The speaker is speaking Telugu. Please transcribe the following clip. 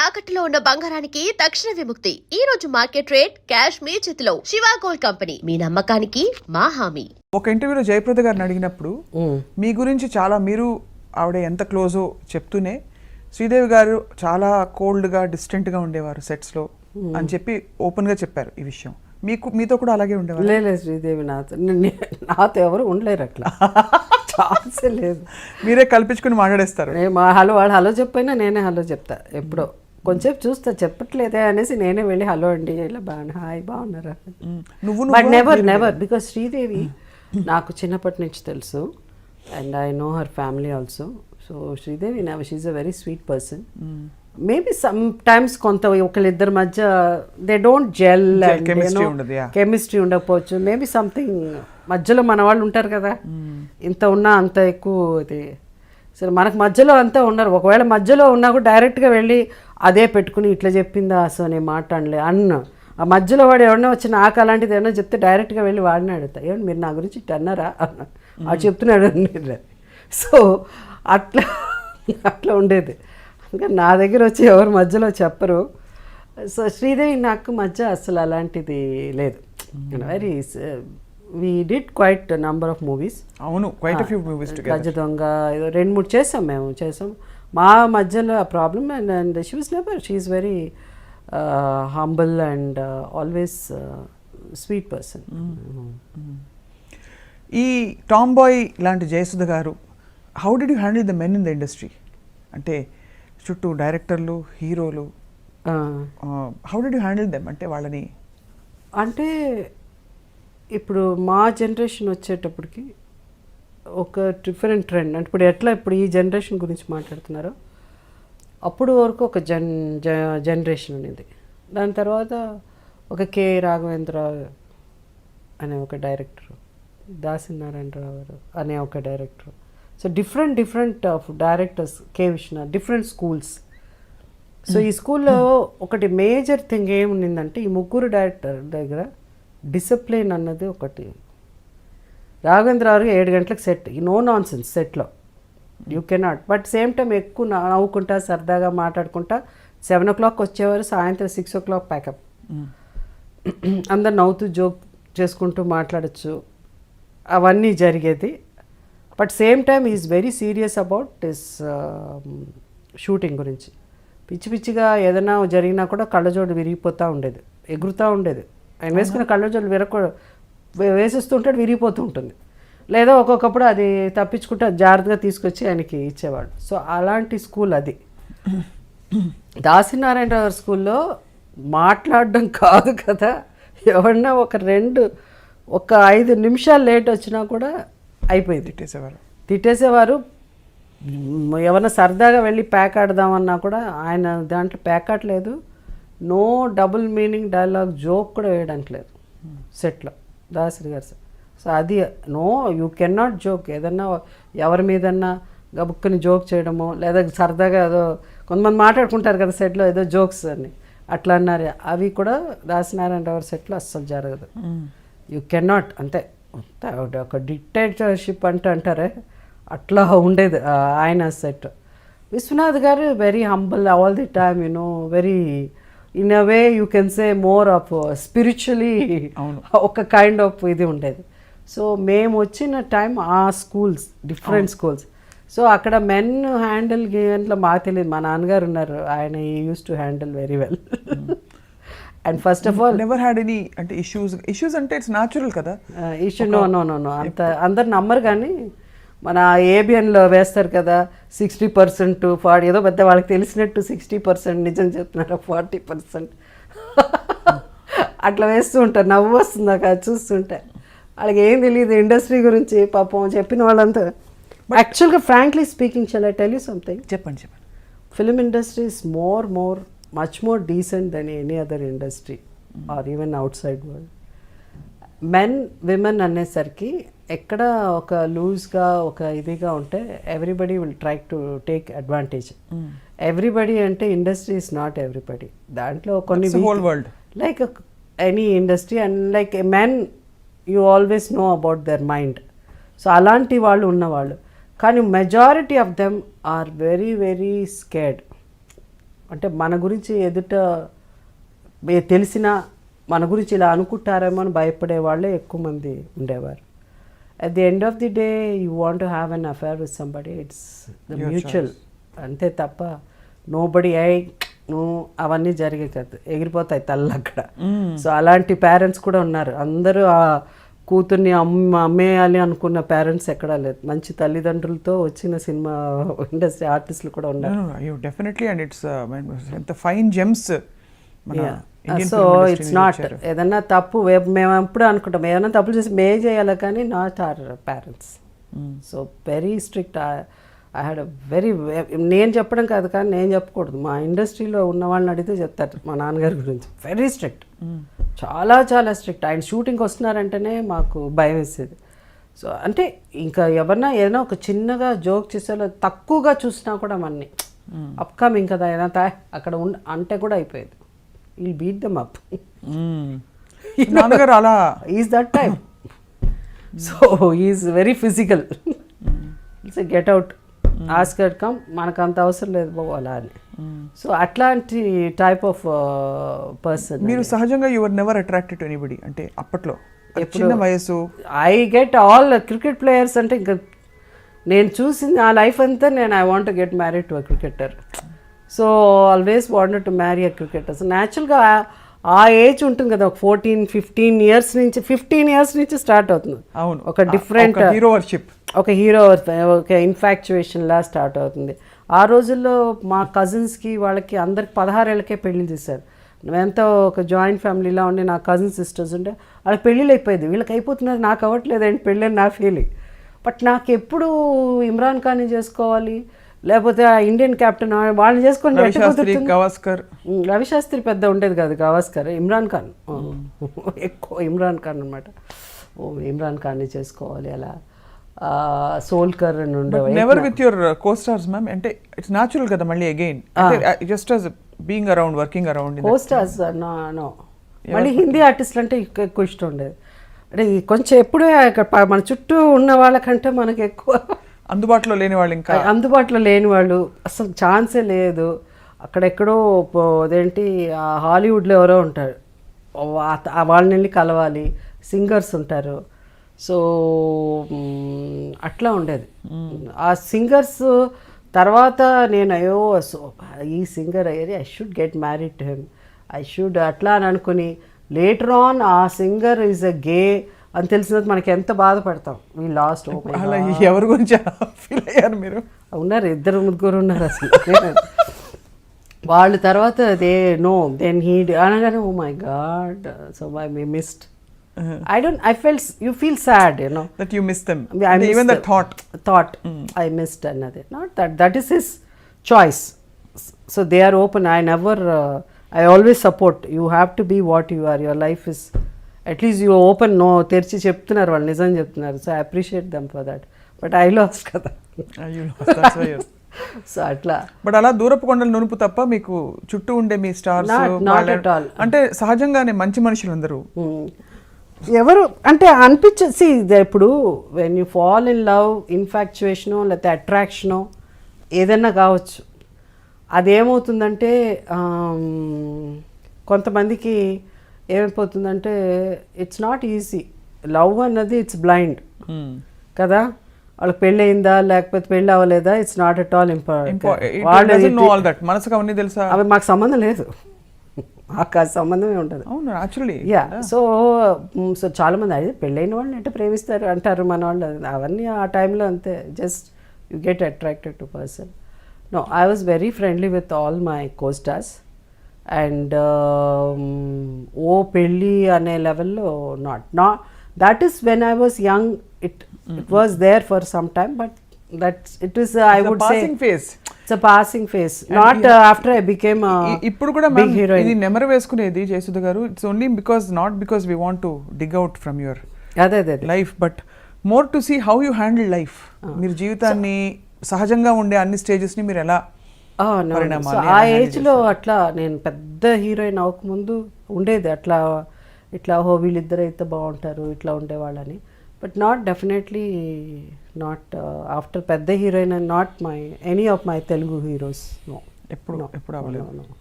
తాకట్టులో ఉన్న బంగారానికి తక్షణ విముక్తి. ఈ రోజు మార్కెట్ రేట్ క్యాష్ మీ చేతిలో. శివ గోల్డ్ కంపెనీ, మీ నమ్మకానికి మా హామీ. ఒక ఇంటర్వ్యూలో జయప్రద గారిని అడిగినప్పుడు మీ గురించి చాలా మీరు ఆవిడ ఎంత క్లోజో చెప్తూనే శ్రీదేవి గారు చాలా కోల్డ్గా డిస్టెంట్గా ఉండేవారు సెట్స్లో అని చెప్పి ఓపెన్గా చెప్పారు ఈ విషయం. మీతో కూడా అలాగే ఉండేవారు? లేదు శ్రీదేవి నాతో ఎవరు ఉండలేరు అట్లా. ఛాన్సే లేదు. మీరే కల్పించుకుని మాట్లాడేస్తారు. హలో వాళ్ళు హలో చెప్పైనా నేనే హలో చెప్తా. ఎప్పుడో కొంచెం చూస్తా, చెప్పట్లేదే అనేసి నేనే వెళ్ళి హలో అండి ఇలా హాయ్ బాగున్నారా. బట్ నెవర్ బికాస్ శ్రీదేవి నాకు చిన్నప్పటి నుంచి తెలుసు and I know her family also. So Sridevi she a very sweet person. Maybe some times కొంత ఒకళ్ళిద్దరి మధ్య they don't gel and chemistry ఉండకపోవచ్చు. మేబీ సంథింగ్ మధ్యలో మన వాళ్ళు ఉంటారు కదా, ఇంత ఉన్నా అంత ఎక్కువ ఇది. సరే మనకు మధ్యలో అంతా ఉన్నారు. ఒకవేళ మధ్యలో ఉన్నా కూడా డైరెక్ట్గా వెళ్ళి అదే పెట్టుకుని ఇట్లా చెప్పిందా సో నేను మాట్లాడలే ఆ మధ్యలో వాడు ఎవరైనా వచ్చి నాకు అలాంటిది ఏమన్నా చెప్తే డైరెక్ట్గా వెళ్ళి వాడిని అడుగుతా, ఏమన్నా మీరు నా గురించి ఇట్లా అన్నారా అది చెప్తున్నాడు అని. సో అట్లా ఉండేది. ఇంకా నా దగ్గర వచ్చి ఎవరు మధ్యలో చెప్పరు. సో శ్రీదేవి నాకు మధ్య అసలు అలాంటిది లేదు. Very we did quite a number of movies. అవును, quite a few movies together. గజ దొంగ ఏదో 2-3 చేసాం. మా మధ్యలో ఆ problem and she was never, she is very humble and always sweet person. ఈ టామ్ బాయ్ లాంటి జయసుధ గారు, how did you handle the men in the industry? అంటే చుట్టూ డైరెక్టర్లు, హీరోలు, how did you handle them? అంటే వాళ్ళని అంటే ఇప్పుడు మా జనరేషన్ వచ్చేటప్పటికి ఒక డిఫరెంట్ ట్రెండ్. అంటే ఇప్పుడు ఈ జనరేషన్ గురించి మాట్లాడుతున్నారో అప్పుడు వరకు ఒక జనరేషన్ ఉండేది. దాని తర్వాత ఒక కె రాఘవేంద్ర అనే ఒక డైరెక్టర్, దాసనారాయణరావు గారు అనే ఒక director. So different of directors, K Vishnu, different schools. So ఈ స్కూల్లో ఒకటి మేజర్ థింగ్ ఏముండిందంటే ఈ ముగ్గురు డైరెక్టర్ దగ్గర డిసిప్లిన్ అన్నది ఒకటి. రాఘవేంద్రరావు 7 గంటలకు సెట్, నో నాన్ సెన్స్ సెట్లో, you cannot. But same time ఎక్కువ నవ్వుకుంటా సరదాగా మాట్లాడుకుంటా 7 o'clock వచ్చేవారు, సాయంత్రం 6 o'clock ప్యాకప్. అందరు నవ్వుతూ జోక్ చేసుకుంటూ మాట్లాడచ్చు, అవన్నీ జరిగేది. But same time is very serious about this shooting గురించి. పిచ్చిగా ఏదైనా జరిగినా కూడా కళ్ళజోడు విరిగిపోతూ ఉండేది, ఎగురుతూ ఉండేది. ఆయన వేసుకున్న కళ్ళజోడు వేసేస్తుంటాడు, విరిగిపోతూ ఉంటుంది. లేదా ఒక్కొక్కప్పుడు అది తప్పించుకుంటే జాగ్రత్తగా తీసుకొచ్చి ఆయనకి ఇచ్చేవాడు. సో అలాంటి స్కూల్ అది. దాసనారాయణరావు గారి స్కూల్లో మాట్లాడడం కాదు కదా, ఎవరన్నా ఒక 5 నిమిషాలు లేట్ వచ్చినా కూడా అయిపోయింది, తిట్టేసేవారు. ఎవరన్నా సరదాగా వెళ్ళి ప్యాక్ ఆడదామన్నా కూడా ఆయన దాంట్లో ప్యాక్ ఆడలేదు. No double meaning dialogue joke కూడా వేయడానికి లేదు సెట్లో దాసరి గారు. సో అది no, you can not joke. ఏదన్నా ఎవరి మీదన్నా గబుక్కుని జోక్ చేయడమో, లేదా సరదాగా ఏదో కొంతమంది మాట్లాడుకుంటారు కదా సెట్లో ఏదో జోక్స్ అని, అట్లా అన్నారు. అవి కూడా దాసనారాయణరావు సెట్లో అస్సలు జరగదు. You can not. అంతే, ఒక డిక్టేటర్షిప్ అంటారే అట్లా ఉండేది ఆయన సెట్. విశ్వనాథ్ గారు very humble all the time, very in a way you can say more of spiritually ఒక కైండ్ ఆఫ్ ఇది ఉండేది. సో మేము వచ్చిన టైం ఆ స్కూల్స్ డిఫరెంట్ స్కూల్స్. సో అక్కడ మెన్ హ్యాండిల్ గేమ్లో మాకు తెలియదు. మా నాన్నగారు ఉన్నారు, ఆయన use to handle very well. And first of all never had any అంటే ఇష్యూస్ అంటే ఇట్స్ న్యాచురల్ కదా. ఇష్యూ నో అంత అందరు నమ్మరు. కానీ మన ఏబిఎన్లో వేస్తారు కదా 60%, 40, ఏదో పెద్ద వాళ్ళకి తెలిసినట్టు 60% నిజం చెప్తున్నారు, 40% అట్లా వేస్తూ ఉంటారు. నవ్వు వస్తుంది అక్కడ చూస్తుంటే. వాళ్ళకి ఏం తెలియదు ఇండస్ట్రీ గురించి పాపం చెప్పిన వాళ్ళంతా. యాక్చువల్గా frankly speaking, shall I tell you something? చెప్పండి. Film industry is much more decent than any other industry or even outside world. Men women అనేసరికి ఎక్కడ ఒక లూజ్గా ఒక ఇదిగా ఉంటే everybody will try to take advantage. Everybody అంటే ఇండస్ట్రీ ఇస్ నాట్ ఎవ్రీబడి. దాంట్లో కొన్ని like any industry and like a men you always know about their mind. So అలాంటి వాళ్ళు ఉన్నవాళ్ళు. కానీ majority of them are very very scared. అంటే మన గురించి ఎదుట తెలిసినా మన గురించి ఇలా అనుకుంటారేమో అని భయపడే వాళ్ళే ఎక్కువ మంది ఉండేవారు. At the end of the day you want to have an affair with somebody, it's the mutual, అంతే తప్ప నోబడి నువ్వు అవన్నీ జరిగే కదా, ఎగిరిపోతాయి తల్లు అక్కడ. సో అలాంటి పేరెంట్స్ కూడా ఉన్నారు. అందరూ ఆ కూతుర్ని అమ్మేయాలి అనుకున్న పేరెంట్స్ ఎక్కడా లేదు. మంచి తల్లిదండ్రులతో వచ్చిన సినిమా ఇండస్ట్రీ ఆర్టిస్టులు కూడా ఉన్నారు. డెఫినెట్లీ, అండ్ ఇట్స్ ఎంత fine gems. So it's not ఏదన్నా తప్పు మేము ఎప్పుడు అనుకుంటాం ఏదైనా తప్పులు చేసి చేయాలి, కానీ not our parents. So very strict. I had very, నేను చెప్పడం కాదు కానీ నేను చెప్పకూడదు, మా ఇండస్ట్రీలో ఉన్న వాళ్ళని అడిగితే చెప్తారు మా నాన్నగారి గురించి. వెరీ స్ట్రిక్ట్, చాలా చాలా స్ట్రిక్ట్. ఆయన షూటింగ్కి వస్తున్నారంటేనే మాకు భయం వేసేది. సో అంటే ఇంకా ఎవరన్నా ఏదైనా ఒక చిన్నగా జోక్ చేసేలా తక్కువగా చూసినా కూడా మనని అప్కమింగ్ కదా ఏదైనా అక్కడ అంటే కూడా అయిపోయేది. Will beat them up. నాన్నగారు అలా is that time. So is very physical. It's get out, Oscar come, మనకు అంత అవసరం లేదు బాబు అలా అని. సో అట్లాంటి టైప్ ఆఫ్ పర్సన్. మీరు సహజంగా your never attracted to anybody అంటే అప్పట్లో చిన్న వయసు? I get all cricket players అంటే ఇంకా నేను చూసింది ఆ లైఫ్ అంతా నేను I want get married to a cricketer. So always wanted to marry a cricketer. So న్యాచురల్గా ఆ ఏజ్ ఉంటుంది కదా, ఒక 14-15 years నుంచి 15 years నుంచి స్టార్ట్ అవుతుంది. అవును, ఒక డిఫరెంట్ హీరో వర్షిప్, ఒక హీరో ఒక ఇన్ఫాక్చుయేషన్ లా స్టార్ట్ అవుతుంది. ఆ రోజుల్లో మా కజిన్స్కి వాళ్ళకి అందరికి 16 ఏళ్ళకే పెళ్లి చేశారు. ఎంతో ఒక జాయింట్ ఫ్యామిలీలా ఉండి నా కజిన్ సిస్టర్స్ ఉంటే వాళ్ళకి పెళ్ళిళ్ళు అయిపోయింది. వీళ్ళకి అయిపోతున్నారు, నాకు అవ్వట్లేదండి పెళ్ళి అని నా ఫీలింగ్. బట్ నాకు ఎప్పుడు ఇమ్రాన్ ఖాన్ని చేసుకోవాలి, లేకపోతే ఆ ఇండియన్ కెప్టెన్ వాళ్ళని చేసుకొని రవిశాస్త్రి పెద్ద ఉండేది కాదు, గవాస్కర్, ఇమ్రాన్ ఖాన్ ఎక్కువ ఇమ్రాన్ ఖాన్ అనమాట. ఇమ్రాన్ ఖాన్ని చేసుకోవాలి అలా. సోల్కర్ అని ఉండేవి. Never with your costars ma'am, అంటే ఇట్స్ న్యాచురల్ కదా మళ్ళీ again just as being around working around costars. No మళ్ళీ హిందీ ఆర్టిస్టులు అంటే ఎక్కువ ఇష్టం ఉండేది. అంటే కొంచెం ఎప్పుడే మన చుట్టూ ఉన్న వాళ్ళకంటే మనకి ఎక్కువ అందుబాటులో లేని వాళ్ళు, ఇంకా అందుబాటులో లేని వాళ్ళు అసలు ఛాన్సే లేదు. అక్కడెక్కడో అదేంటి హాలీవుడ్లో ఎవరో ఉంటారు, వాళ్ళని వెళ్ళి కలవాలి. సింగర్స్ ఉంటారు. సో అట్లా ఉండేది. ఆ సింగర్స్ తర్వాత నేను అయ్యో సో ఈ సింగర్ అయ్యేది, I should get married to him, I should అట్లా అని అనుకుని లేటర్ ఆన్ ఆ సింగర్ ఈజ్ అ గే అని తెలిసినది మనకి ఎంత బాధపడతాం. We lost. అలా ఎవరి గురించి ఫీల్ అయ్యారు మీరు? ఉన్నారు, 2-3 ఉన్నారు అసలు. వాళ్ళు తర్వాత దే నో దెన్ హీ అనగానే oh my God so I missed. I felt, you feel sad, you know. That you miss them. Even the thought. I missed another. Not that is his choice. So they are open. I always support. You have to be what you are. Your life is, at least you open. No, terchi cheptunnaru vallu nijam cheptunnaru. So I appreciate them for that. But I lost kada. You lost, that's why. So అట్లా. బట్ అలా దూరపు కొండలు నునుపు తప్ప మీకు చుట్టూ ఉండే మీ స్టార్స్ నాట్ అట్ ఆల్. అంటే సహజంగానే మంచి మనుషులు అందరూ ఎవరు అంటే అనిపించేసి ఇప్పుడు when you fall in love, ఇన్ఫాక్చుయేషనో లేకపోతే అట్రాక్షనో ఏదన్నా కావచ్చు, అదేమవుతుందంటే కొంతమందికి ఏమైపోతుందంటే ఇట్స్ నాట్ ఈజీ. లవ్ అన్నది ఇట్స్ బ్లైండ్ కదా. వాళ్ళకి పెళ్ళి అయిందా లేకపోతే పెళ్ళి అవ్వలేదా, it's not at all important. అవి మాకు సంబంధం లేదు, మాకు సంబంధమే ఉంటుంది. యా. సో చాలా మంది అయితే పెళ్ళైన వాళ్ళని అంటే ప్రేమిస్తారు అంటారు మన వాళ్ళు. అవన్నీ ఆ టైంలో అంతే, just you get attracted to person. No, I was very friendly with all my costars and oh పెళ్ళి అనే లెవెల్లో not that is when I was young. It was there for some time, but it is I would say it's a passing phase, not after I became a ఇప్పుడు కూడా big heroine. ఇది నెమరు వేసుకునేది జయసుధ గారు, it's only not because we want to dig out from your life, but more to see how you handle life. మీరు జీవితాన్ని సహజంగా ఉండే అన్ని స్టేజెస్ ని మీరు ఎలా ఆ ఏజ్ లో అట్లా నేను పెద్ద హీరోయిన్ అవ్వకముందు ఉండేది అట్లా ఇట్లా వీళ్ళిద్దరు అయితే బాగుంటారు ఇట్లా ఉండేవాళ్ళని. But not definitely not after Pedda heroine and not any of my Telugu heroes. No. ఎప్పుడు అవ్వలేదు. No.